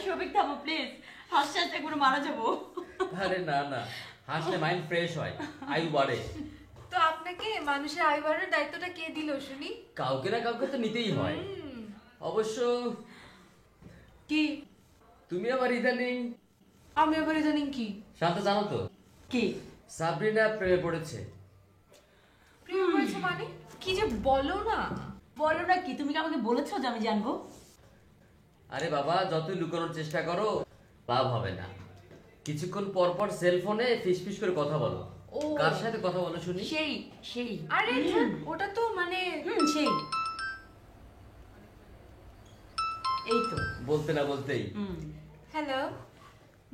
শফিক থামো প্লিজ, হাসতে হাসতে একবার মারা যাবো। আরে না না, হাসলে মাইন্ড ফ্রেশ হয়, আয়ু বাড়ে। তো আপনাকে মানুষের আয়ু বাড়ানোর দায়িত্বটা কে দিল শুনি? কাউকে না কাউকে তো নিতেই হয়। অবশ্য কি তুমি আবার ইদানিং। আমি আবার ইদানিং কি? শান্ত জানো তো কি? সাবরিনা প্রেমে পড়েছে। প্রেমে পড়েছে মানে কি যে বলো না। বলো না কি, তুমি কি আমাকে বলেছো যে আমি জানবো? আরে বাবা, যতই লুকানোর চেষ্টা করো লাভ হবে না। কিছুক্ষণ পর পর সেলফোনে ফিসফিস করে কথা বলো। কার সাথে কথা বলো শুনি? সেই সেই আরে ওটা তো মানে সেই এই তো বলতে না বলতেই। হ্যালো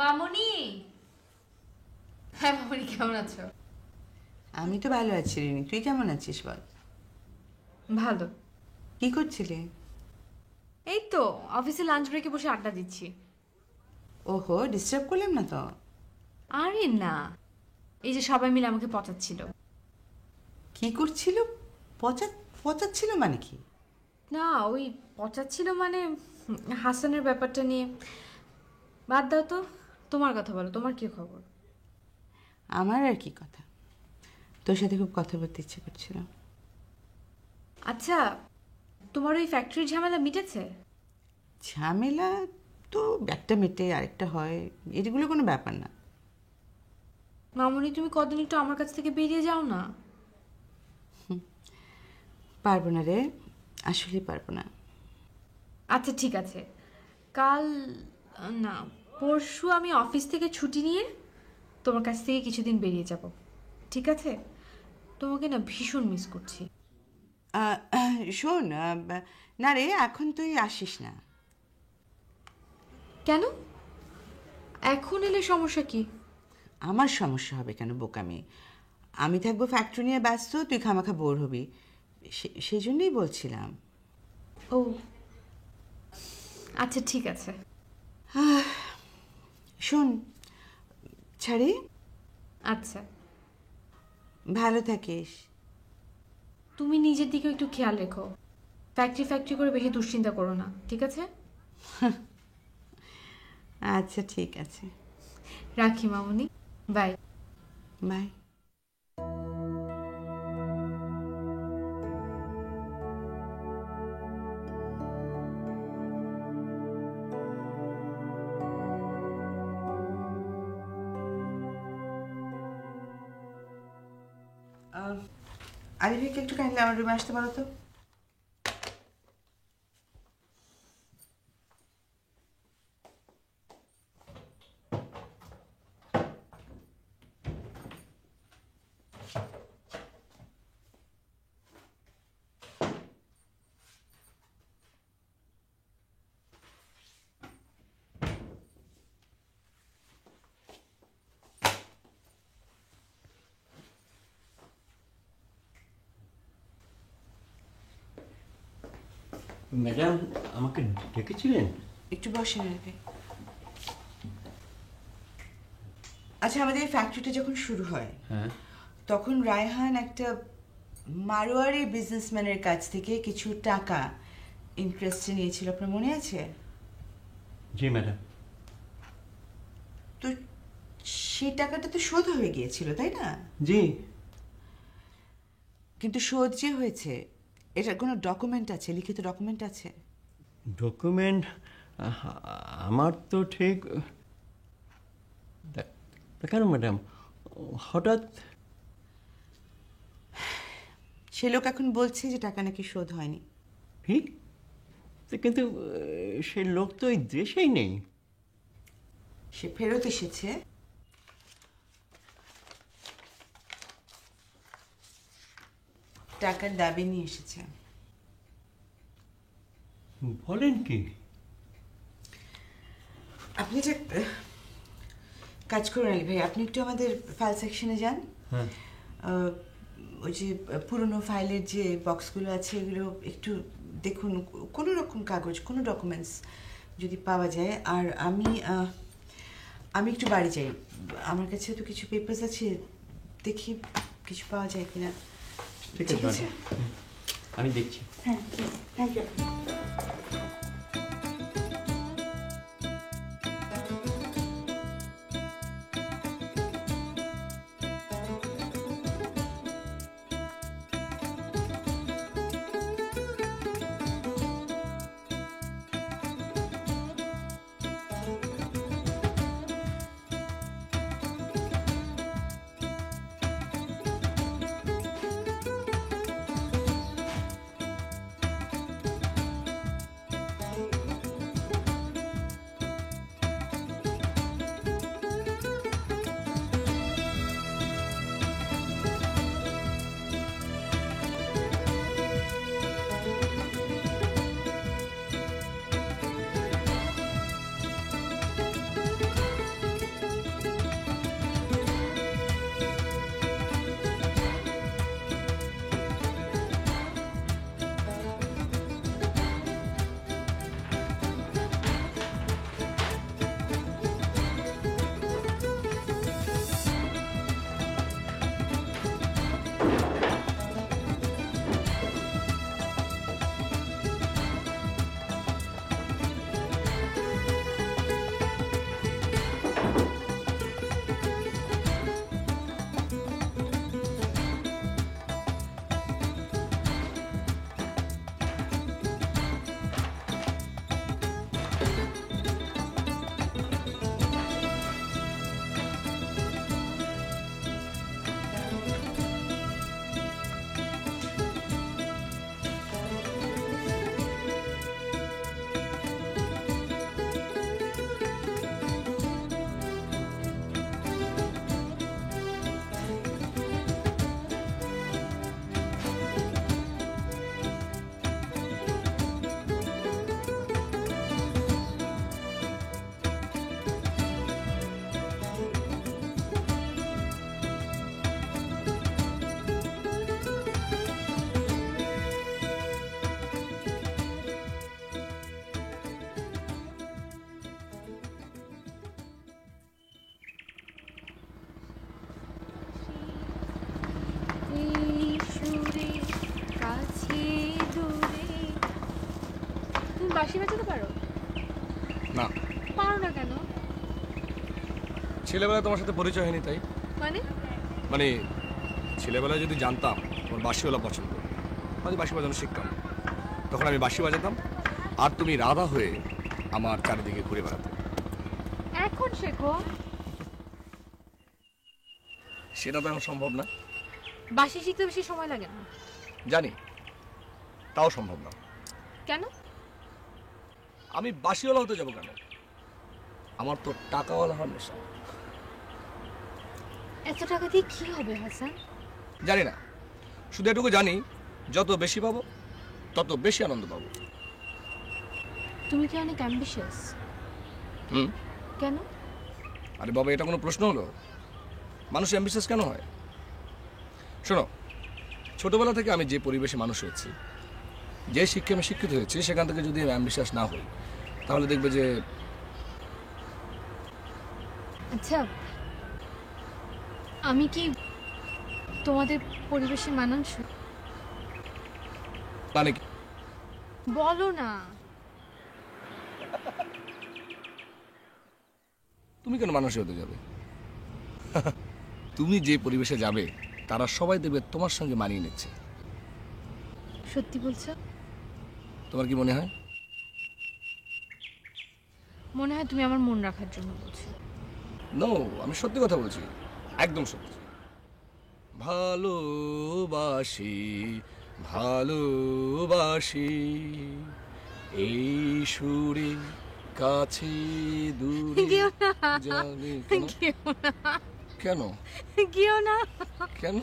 মামুনি। হ্যাঁ মামুনি, কেমন আছো? আমি তো ভালো আছি রিনি, তুই কেমন আছিস বল? ভালো। কি করছিলি? এই তো অফিসে লাঞ্চ ব্রেকে বসে আড্ডা দিচ্ছি। ওহো, ডিস্টার্ব করলাম না তো? আরে না, এই যে সবাই মিলে আমাকে পচাচ্ছিল। কি করছিল? পচাচ্ছিল মানে কি? না ওই পচাচ্ছিল মানে হাসানের ব্যাপারটা নিয়ে। বাদ দাও তো, তোমার কথা বলো, তোমার কি খবর? আমার আর কি কথা, তোর সাথে খুব কথা বলতে ইচ্ছে করছিল। আচ্ছা, তোমার ওই ফ্যাক্টরির ঝামেলা মিটেছে? ঝামেলা তো একটা মেটে আরেকটা হয়, এগুলো কোনো ব্যাপার না। মামুনি তুমি কদিন একটু আমার কাছ থেকে বেরিয়ে যাও না। পারবো না রে, আসলে পারবো না। আচ্ছা ঠিক আছে, কাল না পরশু আমি অফিস থেকে ছুটি নিয়ে তোমার কাছ থেকে কিছুদিন বেরিয়ে যাব, ঠিক আছে? তোমাকে না ভীষণ মিস করছি। শোন না রে, এখন তুই আসিস না। কেন? এখন এলে সমস্যা কি? আমার সমস্যা হবে কেন বোকামি? আমি থাকবো ফ্যাক্টরি নিয়ে ব্যস্ত, তুই খামাখা বোর হবি, সেই জন্যই বলছিলাম। ও আচ্ছা ঠিক আছে। শোন ছাড়ি। আচ্ছা, ভালো থাকিস। তুমি নিজের দিকে একটু খেয়াল রেখো। ফ্যাক্টরি করে বেশি দুশ্চিন্তা করো না, ঠিক আছে? আচ্ছা ঠিক আছে, রাখি মামুনি, বাই বাই। আরিফকে একটু কাইন্ডলি আমার রুমে আসতে পারো তো? ম্যাডাম আমাকে ডেকেছিলেন? একটু বসে নেবে। আচ্ছা, আমাদের এই ফ্যাক্টরিটা যখন শুরু হয় তখন রায়হান একটা মারোয়ারি বিজনেসম্যানের কাছ থেকে কিছু টাকা ইন্টারেস্টে নিয়েছিল, আপনার মনে আছে? জি ম্যাডাম। তো সেই টাকাটা তো শোধ হয়ে গিয়েছিল, তাই না? জি। কিন্তু শোধ যে হয়েছে এটার কোনো ডকুমেন্ট আছে, লিখিত ডকুমেন্ট আছে? ডকুমেন্ট আমার তো ঠিক কেন ম্যাডাম হঠাৎ? সে লোক এখন বলছে যে টাকা নাকি শোধ হয়নি। ঠিক, কিন্তু সে লোক তো এই দেশেই নেই। সে ফেরত এসেছে, টাকার দাবি নিয়ে এসেছে। বলেন কি? আপনি যে কাজ করুন আলী ভাই, আপনি একটু আমাদের ফাইল সেকশনে যান। হ্যাঁ। ওই যে পুরনো ফাইলের যে বক্সগুলো আছে এগুলো একটু দেখুন, কোনো রকম কাগজ, কোনো ডকুমেন্টস যদি পাওয়া যায়। আর আমি একটু বাড়ি যাই, আমার কাছে তো কিছু পেপারস আছে, দেখি কিছু পাওয়া যায় কিনা। ঠিক আছে, আমি দেখছি। হ্যাঁ, থ্যাংক ইউ। বাঁশি বাজাতে পারো? না, পারো না কেন? ছেলেবেলায় তোমার সাথে পরিচয় হয়নি তাই। মানে মানে ছেলেবেলায় যদি জানতাম তোমার বাঁশিওয়ালা পছন্দ, আমি বাঁশি বাজানো শিখতাম, তখন আমি বাঁশি বাজাতাম আর তুমি রাধা হয়ে আমার চারিদিকে ঘুরে বেড়াতে। এখন শেখো। সেটা তো এখন সম্ভব না। বাঁশি শিখতে বেশি সময় লাগে না। জানি, তাও সম্ভব না। কেন? আমি বাঁশিওয়ালা হতে যাবো কেন? আমার তো টাকাওয়ালা হওয়ার নেশা। এত টাকা দিয়ে কি হবে হাসান? জানি না, শুধু এটুকু জানি যত বেশি পাবো তত বেশি আনন্দ পাবো। তুমি কি অনেক অ্যাম্বিশিয়াস? হুম। কেন? আরে বাবা, এটা কোনো প্রশ্ন হলো? মানুষ অ্যাম্বিশিয়াস কেন হয়? শোনো, ছোটবেলা থেকে আমি যে পরিবেশে মানুষ হয়েছি, যে শিক্ষা আমি শিক্ষিত হয়েছি, সেখান থেকে যদি আমি অ্যাম্বিশিয়াস না হই, তাহলে দেখবে যে আচ্ছা, আমি কি তোমাদের পরিবেশে মানানসই? মানে কি? বলো না। তুমি কেন মানুষ হতে যাবে? তুমি যে পরিবেশে যাবে তারা সবাই দেখবে তোমার সঙ্গে মানিয়ে নিচ্ছে। সত্যি বলছো? তোমার কি মনে হয়? মনে হয় তুমি আমার মন রাখার জন্য বলছো। নো, আমি সত্যি কথা বলছি, একদম সত্যি। ভালোবাসি ভালোবাসি এই সুরে কাছে দূরে গিয়েও না। যাবে। কেন? গিয়েও না। কেন? গিয়েও না। কেন?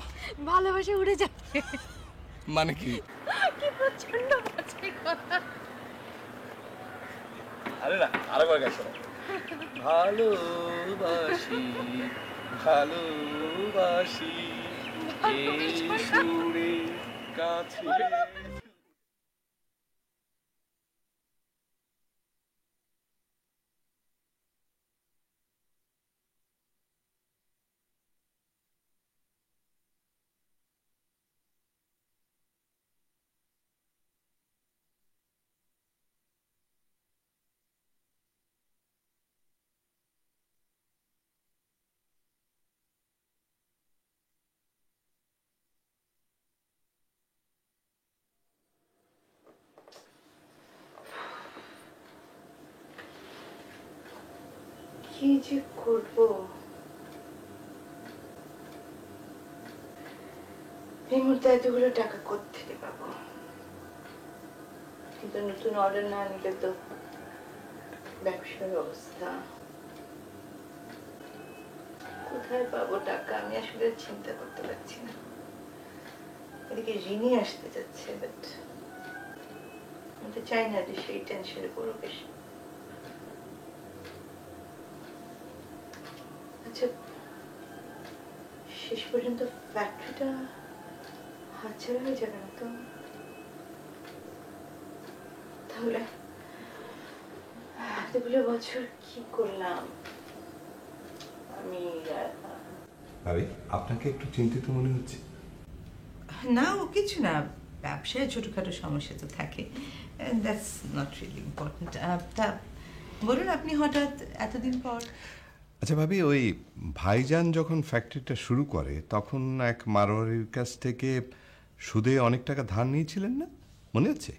ভালোবাসা উড়ে যাবে। মানে কি? কি প্রচন্ড বাজে কথা। আরে না, আরেকবার গাইছো। ভালোবাসি ভালোবাসি এই সুরে কাছে। কি যে করব, এই মুহূর্তে এতগুলো টাকা কোত্থেকে পাবো? কিন্তু নতুন অর্ডার না নিলে তো ব্যবসার অবস্থা। কোথায় পাবো টাকা আমি আসলে চিন্তা করতে পারছি না। এদিকে ঋণী আসতে যাচ্ছে, বাট আমি তো চাই না যে সেই টেনশনে পড়ো বেশি। আচ্ছা, শেষ পর্যন্ত ফ্যাক্টরিটা হাতছাড়া হয়ে যাবে না তো? তাহলে এতগুলো বছর কি করলাম আমি? ভাবি, আপনাকে একটু চিন্তিত মনে হচ্ছে। না, ও কিছু না, ব্যবসায় ছোটখাটো সমস্যা তো থাকে, দ্যাটস নট রিয়েলি ইম্পর্টেন্ট। তা বলুন, আপনি হঠাৎ এতদিন পর? আচ্ছা ভাবি, ওই ভাইজান যখন ফ্যাক্টরিটা শুরু করে তখন এক মারোয়ারির কাছ থেকে সুদে অনেক টাকা ধার নিয়েছিলেন না, মনে আছে?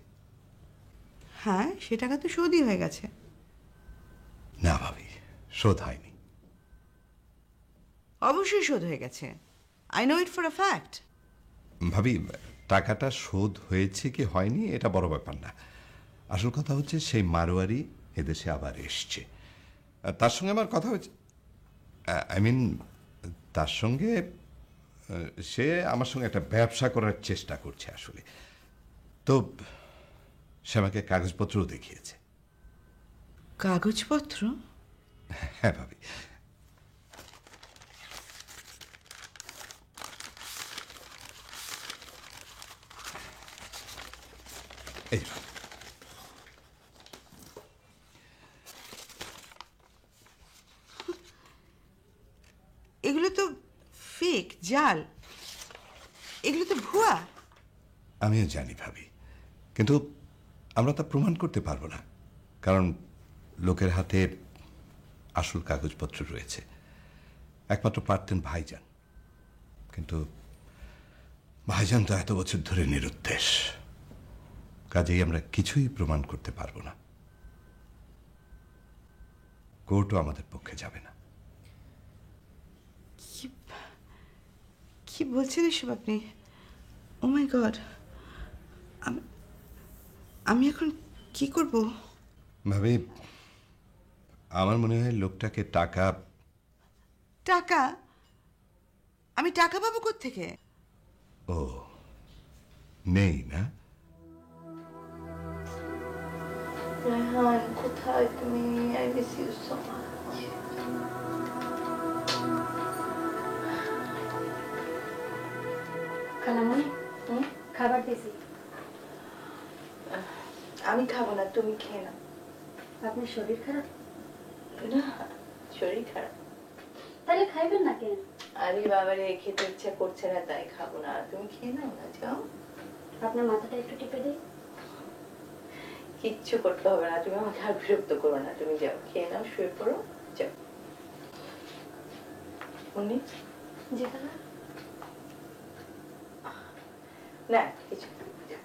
হ্যাঁ, সে টাকা তো শোধই হয়ে গেছে। না ভাবি, শোধ হয়নি। অবশ্যই শোধ হয়ে গেছে, I know it for a fact. ভাবি, টাকাটা শোধ হয়েছে কি হয়নি এটা বড় ব্যাপার না। আসল কথা হচ্ছে সেই মারোয়ারি এদেশে আবার এসছে। তার সঙ্গে আমার কথা হচ্ছে, আই মিন তার সঙ্গে সে আমার সঙ্গে একটা ব্যবসা করার চেষ্টা করছে আসলে। তো সে আমাকে কাগজপত্রও দেখিয়েছে। কাগজপত্র? হ্যাঁ ভাবি। এই ভাবি, এগুলো তো ফেক, জাল, এগুলো তো ভুয়া। আমিও জানি ভাবি, কিন্তু আমরা তা প্রমাণ করতে পারবো না। কারণ লোকের হাতে আসল কাগজপত্র রয়েছে। একমাত্র পারতেন ভাইজান, কিন্তু ভাইজান তো এত বছর ধরে নিরুদ্দেশ, কাজেই আমরা কিছুই প্রমাণ করতে পারবো না। কোর্টও আমাদের পক্ষে যাবে না। কি বলছেন এসব আপনি? ও মাই গড, আমি এখন কি করব? ভাবি, আমার মনে হয় লোকটাকে টাকা টাকা? আমি টাকা পাবো কোত্থেকে? ও নেই না? রেহান, কোথায় তুমি? I miss you so much. খালামণি, খাবার দিয়েছি। আমি খাবো না, তুমি খেয়ে নাও। আপনার শরীর খারাপ? না, শরীর খারাপ। তাহলে খাইবেন না কেন? আরে বাবারে, খেতে ইচ্ছা করছে না তাই খাবো না। তুমি খেয়ে নাও না, যাও। আপনার মাথাটা একটু টিপে দিই। কিচ্ছু করতে হবে না, তুমি আমাকে আর বিরক্ত করো না। তুমি যাও, খেয়ে নাও, শুয়ে পড়ো, যাও। উনি জি খালা। না কিছু না, যাও।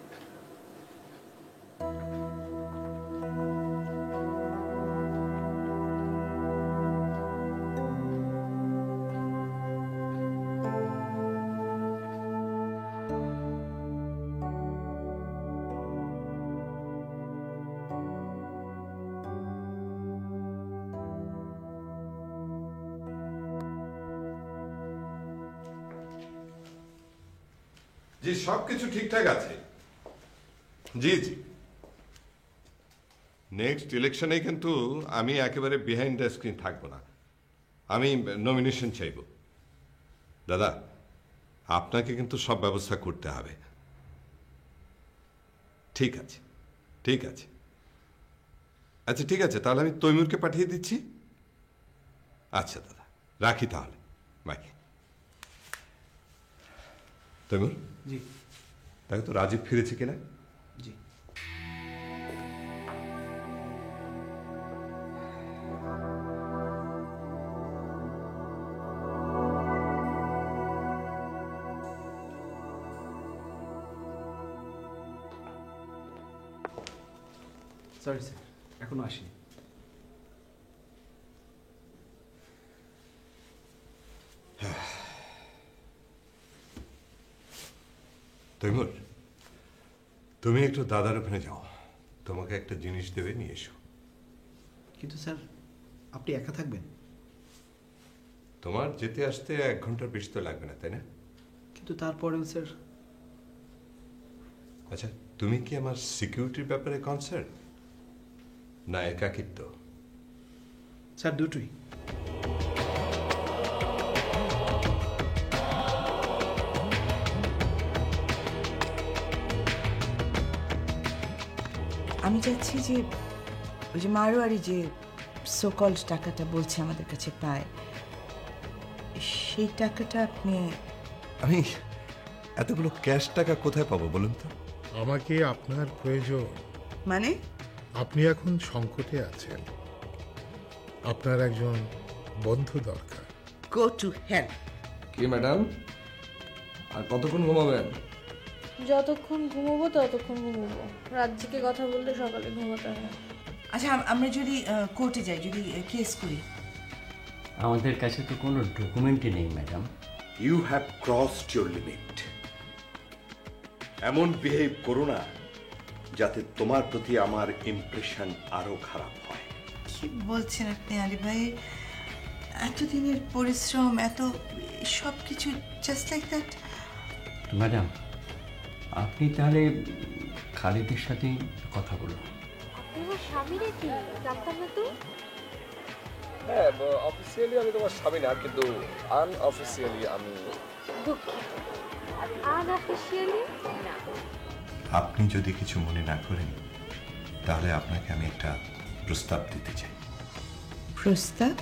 জি, সবকিছু ঠিকঠাক আছে। জি জি, নেক্সট ইলেকশনে কিন্তু আমি একেবারে বিহাইন্ড দ্য স্ক্রিন থাকবো না, আমি নমিনেশন চাইব। দাদা, আপনাকে কিন্তু সব ব্যবস্থা করতে হবে। ঠিক আছে, ঠিক আছে, আচ্ছা ঠিক আছে, তাহলে আমি তৈমুরকে পাঠিয়ে দিচ্ছি। আচ্ছা দাদা, রাখি তাহলে, বাই। তৈমুর, জি দেখো তো রাজীব ফিরেছে কিনা। জি। সরি স্যার, এখনো আসেনি। তৈমুর, তুমি একটু দাদার ওখানে যাও, তোমাকে একটা জিনিস দেবে, নিয়ে এসো। কিন্তু স্যার, আপনি একা থাকবেন? তোমার যেতে আসতে 1 ঘন্টার বেশি তো লাগবে না, তাই না? কিন্তু তারপরেও স্যার। আচ্ছা, তুমি কি আমার সিকিউরিটির ব্যাপারে কনসার্ন, না একাকিত্ব? স্যার, দুটোই। আমি চাচ্ছি যে ওই যে মারোয়ারি যে সোকল্ড টাকাটা বলছে আমাদের কাছে পায়, সেই টাকাটা আপনি। আমি এতগুলো ক্যাশ টাকা কোথায় পাবো বলুন তো? আমাকে আপনার প্রয়োজন। মানে? আপনি এখন সংকটে আছেন, আপনার একজন বন্ধু দরকার। Go to hell. কি ম্যাডাম, আর কতক্ষণ ঘুমাবেন? যতক্ষণ ঘুমোবো ততক্ষণ ঘুমোবো, রাজ্যকে কথা বললে সকালে ঘুমোতে হয়। আচ্ছা, আমরা যদি কোর্টে যাই, যদি কেস করি? আমাদের কাছে তো কোনো ডকুমেন্টই নেই madam. You have crossed your limit. এমন বিহেভ করো না যাতে তোমার প্রতি আমার ইমপ্রেশন আরো খারাপ হয়। কি বলছেন আপনি আলী ভাই? এতদিনের পরিশ্রম, এত সব কিছু জাস্ট লাইক দ্যাট? ম্যাডাম, আপনি তাহলে খালিদের সাথে কথা বলুন। তোমার স্বামী নাকি? জানতাম না তো। হ্যাঁ, অফিসিয়ালি আমি তোমার স্বামী না, কিন্তু আনঅফিসিয়ালি আমি। দুঃখিত, আনঅফিশিয়ালি না। আপনি যদি কিছু মনে না করেন, তাহলে আপনাকে আমি একটা প্রস্তাব দিতে চাই। প্রস্তাব?